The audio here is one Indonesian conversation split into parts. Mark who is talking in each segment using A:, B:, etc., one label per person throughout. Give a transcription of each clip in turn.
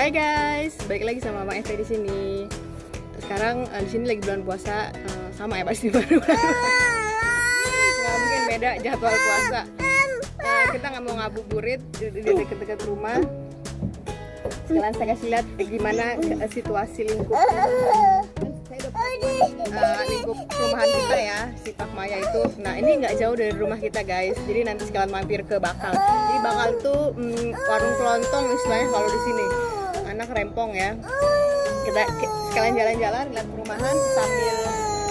A: Hai guys, balik lagi sama Bang Efe di sini. Sekarang di sini lagi bulan puasa, sama ya pasti baru. Nggak mungkin beda jadwal puasa. Kita nggak mau ngabuburit di deket-deket rumah. Sekalian saya kasih lihat gimana situasi lingkup perumahan kita ya, si Pak Maya itu. Nah ini nggak jauh dari rumah kita guys. Jadi nanti sekalian mampir ke Bakal. Jadi Bakal itu warung kelontong istilahnya kalau di sini. Anak rempong ya. Kita sekalian jalan-jalan lihat perumahan sambil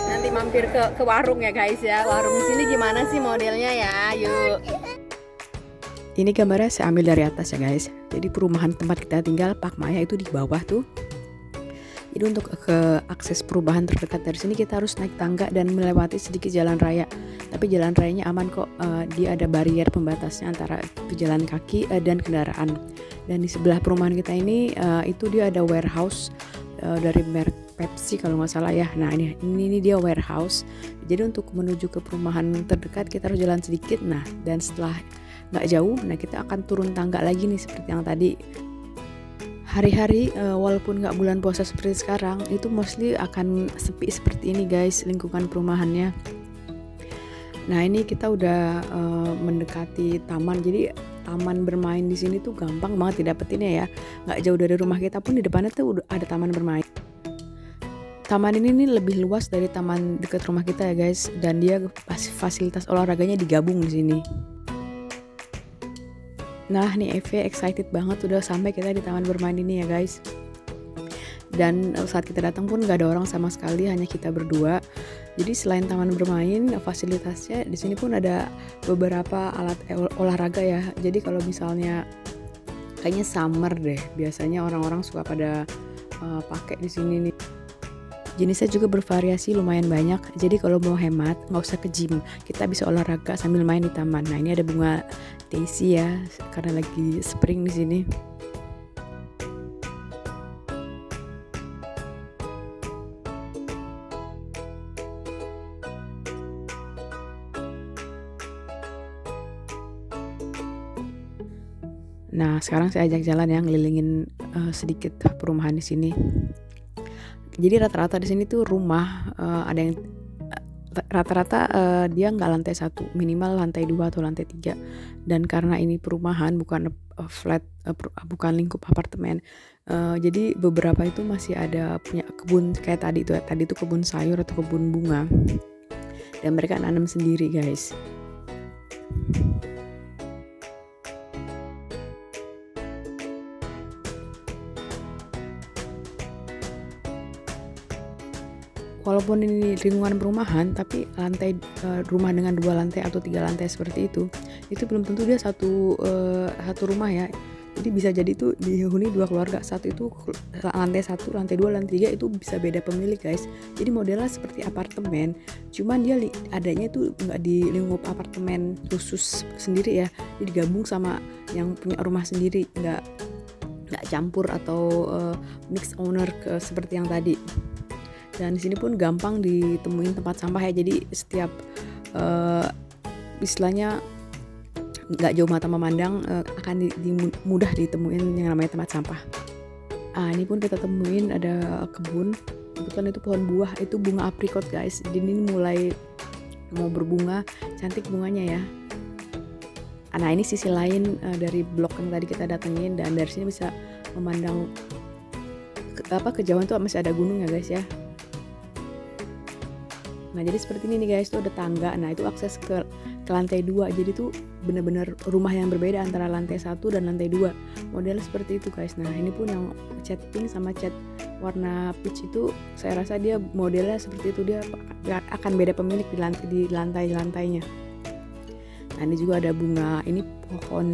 A: nanti mampir ke warung ya guys ya. Warung di sini gimana sih modelnya ya? Yuk. Ini gambarnya saya ambil dari atas ya guys. Jadi perumahan tempat kita tinggal Pak Maya itu di bawah tuh. Jadi untuk ke akses perubahan terdekat dari sini kita harus naik tangga dan melewati sedikit jalan raya. Tapi jalan rayanya aman kok, dia ada barier pembatasnya antara pejalan kaki dan kendaraan. Dan di sebelah perumahan kita ini itu dia ada warehouse dari merek Pepsi kalau nggak salah ya. Nah ini dia warehouse. Jadi untuk menuju ke perumahan terdekat kita harus jalan sedikit. Nah dan setelah nggak jauh, nah kita akan turun tangga lagi nih seperti yang tadi. Hari-hari walaupun nggak bulan puasa seperti sekarang, itu mostly akan sepi seperti ini guys lingkungan perumahannya. Nah ini kita udah mendekati taman, jadi taman bermain di sini tuh gampang banget didapetinnya ya. Nggak jauh dari rumah kita pun di depannya tuh udah ada taman bermain. Taman ini nih lebih luas dari taman dekat rumah kita ya guys, dan dia fasilitas olahraganya digabung di sini. Nah nih Eve excited banget udah sampai kita di taman bermain ini ya guys. Dan saat kita datang pun gak ada orang sama sekali, hanya kita berdua. Jadi selain taman bermain, fasilitasnya di sini pun ada beberapa alat olahraga ya. Jadi kalau misalnya kayaknya summer deh, biasanya orang-orang suka pada pakai di sini nih. Jenisnya juga bervariasi lumayan banyak. Jadi kalau mau hemat nggak usah ke gym, kita bisa olahraga sambil main di taman. Nah ini ada bunga daisy ya, karena lagi spring di sini. Nah sekarang saya ajak jalan ya, ngelilingin sedikit perumahan di sini. Jadi rata-rata di sini tuh rumah ada yang rata-rata dia nggak lantai 1, minimal lantai 2 atau lantai 3. Dan karena ini perumahan bukan flat, bukan lingkup apartemen, jadi beberapa itu masih ada punya kebun kayak tadi tuh kebun sayur atau kebun bunga, dan mereka nanam sendiri guys. Walaupun ini lingkungan perumahan, tapi lantai rumah dengan 2 lantai atau 3 lantai seperti itu belum tentu dia satu rumah ya. Jadi bisa jadi itu dihuni 2 keluarga. Satu itu lantai 1, lantai 2, lantai 3 itu bisa beda pemilik guys. Jadi modelnya seperti apartemen, cuman dia adanya itu nggak di lingkup apartemen khusus sendiri ya. Dia digabung sama yang punya rumah sendiri, nggak campur atau mix owner seperti yang tadi. Dan di sini pun gampang ditemuin tempat sampah ya. Jadi setiap istilahnya nggak jauh mata memandang akan mudah ditemuin yang namanya tempat sampah. Ini pun kita temuin ada kebun. Kebetulan itu pohon buah, itu bunga aprikot guys. Jadi ini mulai mau berbunga, cantik bunganya ya. Nah ini sisi lain dari blok yang tadi kita datengin, dan dari sini bisa memandang kejauhan tuh masih ada gunung ya guys ya. Nah jadi seperti ini nih guys, tuh ada tangga. Nah itu akses ke lantai 2. Jadi tuh bener-bener rumah yang berbeda antara lantai 1 dan lantai 2. Modelnya seperti itu guys. Nah ini pun yang cat pink sama cat warna peach itu saya rasa dia modelnya seperti itu, dia akan beda pemilik di lantai-lantainya. Nah ini juga ada bunga, ini pohon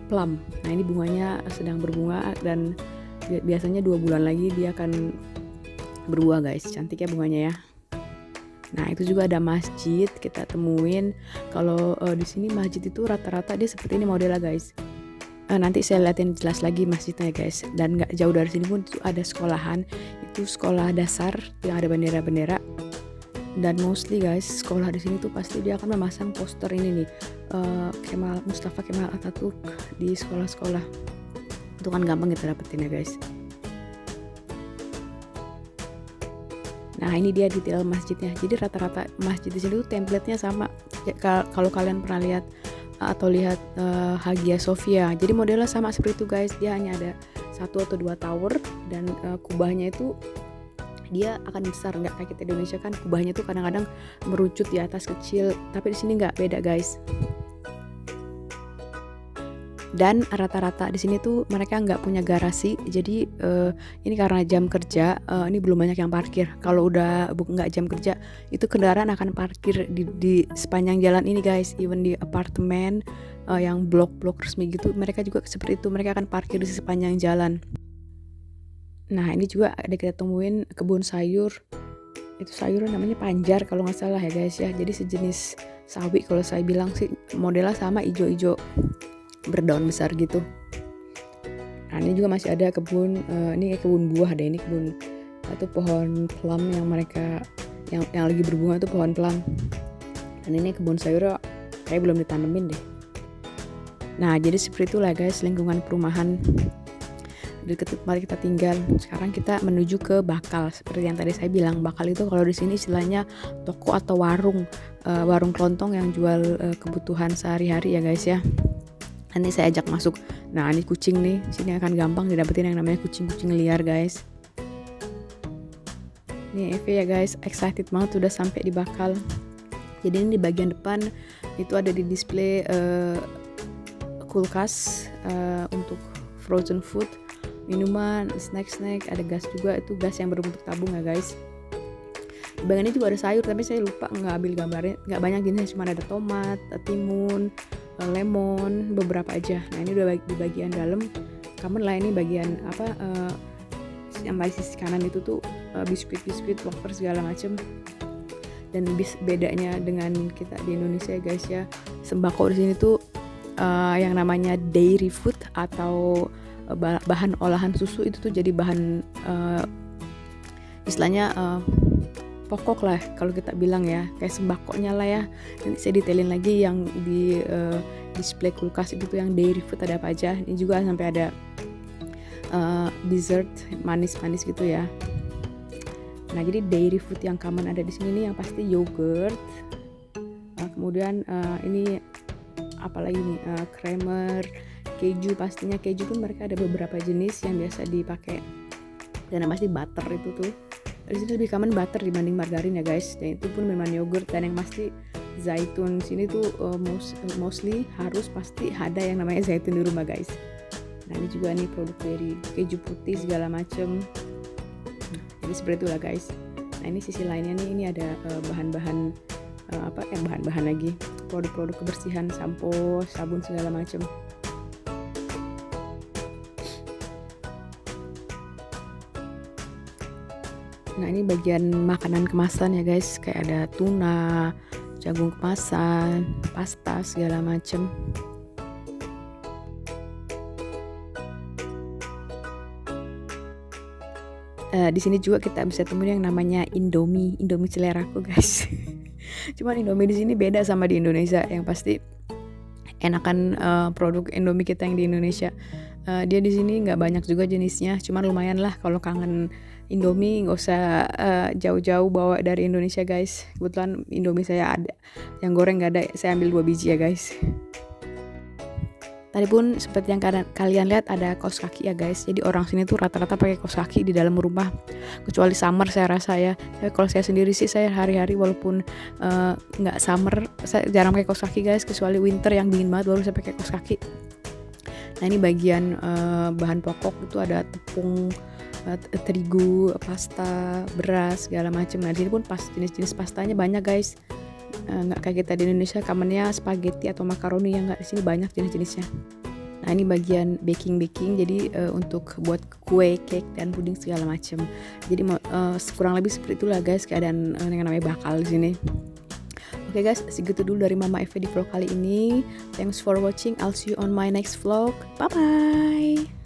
A: plum. Nah ini bunganya sedang berbunga dan biasanya 2 bulan lagi dia akan berbuah guys. Cantik ya bunganya ya. Nah itu juga ada masjid kita temuin. Kalau di sini masjid itu rata-rata dia seperti ini modelnya guys. Nanti saya liatin jelas lagi masjidnya guys. Dan nggak jauh dari sini pun itu ada sekolahan. Itu sekolah dasar yang ada bendera-bendera. Dan mostly guys sekolah di sini tuh pasti dia akan memasang poster ini nih, Mustafa Kemal Atatürk di sekolah-sekolah. Itu kan gampang kita dapetin ya guys. Nah ini dia detail masjidnya. Jadi rata-rata masjid di sini tuh template-nya sama. Ya, kalau kalian pernah lihat atau lihat Hagia Sophia, jadi modelnya sama seperti itu guys. Dia hanya ada 1 atau 2 tower dan kubahnya itu dia akan besar, nggak kayak kita di Indonesia kan kubahnya tuh kadang-kadang merucut di atas kecil. Tapi di sini nggak, beda guys. Dan rata-rata di sini tuh mereka nggak punya garasi, jadi ini karena jam kerja, ini belum banyak yang parkir. Kalau udah nggak jam kerja, itu kendaraan akan parkir di sepanjang jalan ini guys. Even di apartemen yang blok-blok resmi gitu, mereka juga seperti itu, mereka akan parkir di sepanjang jalan. Nah ini juga ada kita temuin kebun sayur, itu sayurnya namanya panjar kalau nggak salah ya guys ya. Jadi sejenis sawi kalau saya bilang sih, modelnya sama, ijo-ijo berdaun besar gitu. Nah ini juga masih ada kebun, ini kayak kebun buah deh, ini kebun itu pohon plum yang mereka yang lagi berbunga itu pohon plum. Dan ini kebun sayur kayak belum ditanemin deh. Nah jadi seperti itulah guys lingkungan perumahan dekat tempat kita tinggal. Sekarang kita menuju ke Bakal. Seperti yang tadi saya bilang, Bakal itu kalau di sini istilahnya toko atau warung kelontong yang jual kebutuhan sehari-hari ya guys ya. Nanti saya ajak masuk. Nah ini kucing nih, sini akan gampang didapetin yang namanya kucing-kucing liar guys. Ini Eve ya guys, excited banget udah sampai di Bakal. Jadi ini di bagian depan itu ada di display kulkas untuk frozen food, minuman, snack, ada gas juga, itu gas yang berbentuk tabung ya guys. Di bagian ini juga ada sayur, tapi saya lupa nggak ambil gambarnya, nggak banyak jenisnya, cuma ada tomat, timun, lemon, beberapa aja. Nah ini udah di bagian dalam, common lah ini bagian apa yang paling sisi kanan itu tuh biskuit, wafer segala macem. Dan bedanya dengan kita di Indonesia guys ya, sembako di sini tuh yang namanya dairy food atau bahan olahan susu itu tuh jadi bahan istilahnya pokok lah kalau kita bilang ya, kayak sembakonya lah ya. Nanti saya detailin lagi yang di display kulkas itu tuh yang dairy food ada apa aja. Ini juga sampai ada dessert manis-manis gitu ya. Nah jadi dairy food yang common ada di sini nih yang pasti yogurt. Kemudian ini apalagi nih creamer, keju, pastinya keju pun mereka ada beberapa jenis yang biasa dipakai. Dan yang pasti butter itu tuh. Di sini lebih common butter dibanding margarin ya guys. Dan itu pun memang yogurt. Dan yang pasti zaitun sini tuh mostly harus pasti ada yang namanya zaitun di rumah guys. Nah ini juga nih produk dari keju putih segala macem. Jadi seperti itulah guys. Nah ini sisi lainnya nih, ini ada bahan-bahan bahan-bahan lagi, produk-produk kebersihan, sampo, sabun segala macem. Nah ini bagian makanan kemasan ya guys, kayak ada tuna, jagung kemasan, pasta segala macem. Di sini juga kita bisa temuin yang namanya Indomie seleraku guys. Cuman Indomie di sini beda sama di Indonesia, yang pasti enakan produk Indomie kita yang di Indonesia. Dia di sini nggak banyak juga jenisnya, cuman lumayan lah kalau kangen Indomie nggak usah jauh-jauh bawa dari Indonesia guys. Kebetulan Indomie saya ada, yang goreng nggak ada, saya ambil 2 biji ya guys. Tadi pun seperti yang kalian lihat ada kaos kaki ya guys. Jadi orang sini tuh rata-rata pakai kaos kaki di dalam rumah, kecuali summer saya rasa ya. Tapi kalau saya sendiri sih, saya hari-hari walaupun nggak summer, saya jarang pakai kaos kaki guys, kecuali winter yang dingin banget baru saya pakai kaos kaki. Nah ini bagian bahan pokok itu ada tepung, terigu, pasta, beras segala macam. Nah di sini pun jenis-jenis pastanya banyak guys. Nggak kayak kita di Indonesia kamennya spaghetti atau makaroni, yang nggak, di sini banyak jenis-jenisnya. Nah ini bagian baking, jadi untuk buat kue, cake dan puding segala macam. Jadi kurang lebih seperti itulah guys keadaan yang namanya Bakal di sini. Oke guys, segitu dulu dari Mama Eve di vlog kali ini. Thanks for watching. I'll see you on my next vlog. Bye bye.